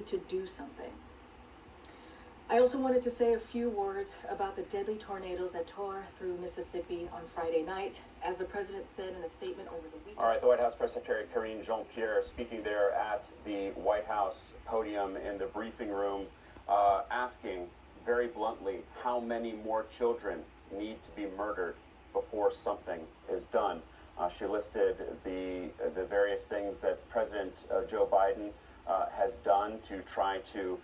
need to do something. I also wanted to say a few words about the deadly tornadoes that tore through Mississippi on Friday night. As the president said in a statement over the weekend. All right, the White House Press Secretary Karine Jean-Pierre speaking there at the White House podium in the briefing room, asking very bluntly how many more children need to be murdered before something is done. She listed the various things that President Joe Biden has done to try to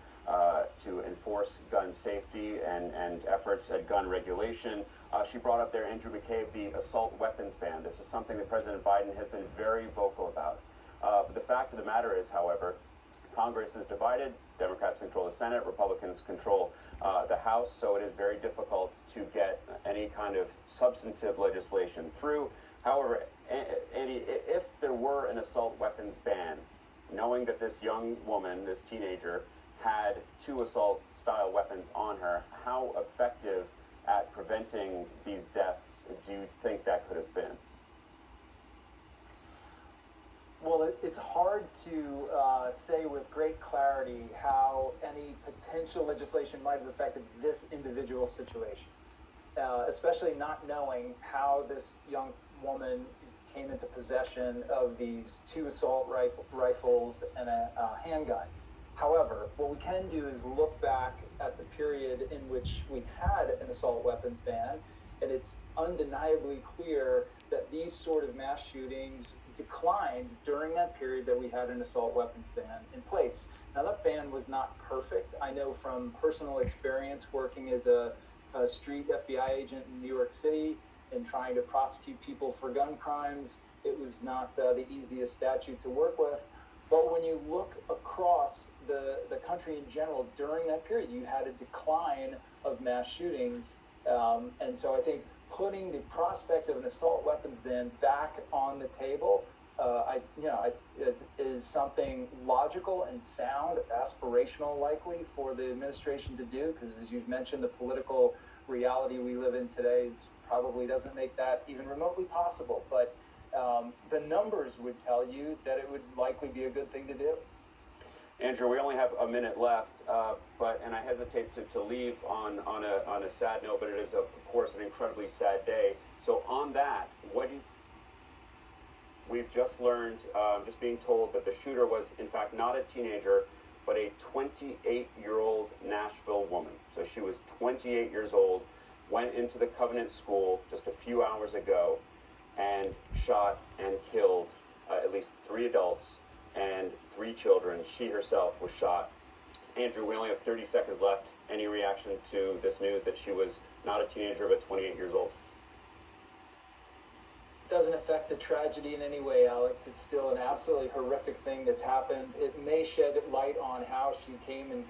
enforce gun safety and efforts at gun regulation. She brought up there, Andrew McCabe, the assault weapons ban. This is something that President Biden has been very vocal about. The fact of the matter is, however, Congress is divided. Democrats control the Senate, Republicans control the House, so it is very difficult to get any kind of substantive legislation through. However, Andy, if there were an assault weapons ban, knowing that this young woman, this teenager, had 2 assault-style weapons on her, how effective at preventing these deaths do you think that could have been? Well, it's hard to say with great clarity how any potential legislation might have affected this individual situation, especially not knowing how this young woman came into possession of these 2 assault rifles and a handgun. However, what we can do is look back at the period in which we had an assault weapons ban, and it's undeniably clear that these sort of mass shootings declined during that period that we had an assault weapons ban in place. Now, that ban was not perfect. I know from personal experience working as a street FBI agent in New York City and trying to prosecute people for gun crimes, it was not the easiest statute to work with. But when you look across the country in general, during that period, you had a decline of mass shootings. And so I think putting the prospect of an assault weapons ban back on the table, it is something logical and sound, aspirational likely for the administration to do, because as you've mentioned, the political reality we live in today probably doesn't make that even remotely possible. But the numbers would tell you that it would likely be a good thing to do. Andrew, we only have a minute left, and I hesitate to leave on a sad note, but it is of course an incredibly sad day. So on that, we've just learned, just being told that the shooter was in fact not a teenager, but a 28-year-old Nashville woman. So she was 28 years old, went into the Covenant School just a few hours ago, and shot and killed at least 3 adults and 3 children. She herself was shot. Andrew, we only have 30 seconds left. Any reaction to this news that she was not a teenager but 28 years old? It doesn't affect the tragedy in any way, Alex. It's still an absolutely horrific thing that's happened. It may shed light on how she came in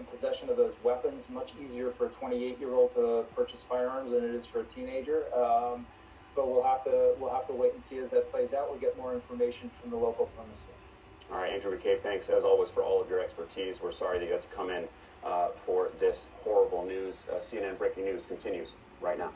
possession of those weapons. Much easier for a 28-year-old to purchase firearms than it is for a teenager. But we'll have to wait and see as that plays out. We'll get more information from the locals on the scene. All right, Andrew McCabe, thanks as always for all of your expertise. We're sorry that you had to come in for this horrible news. CNN Breaking News continues right now.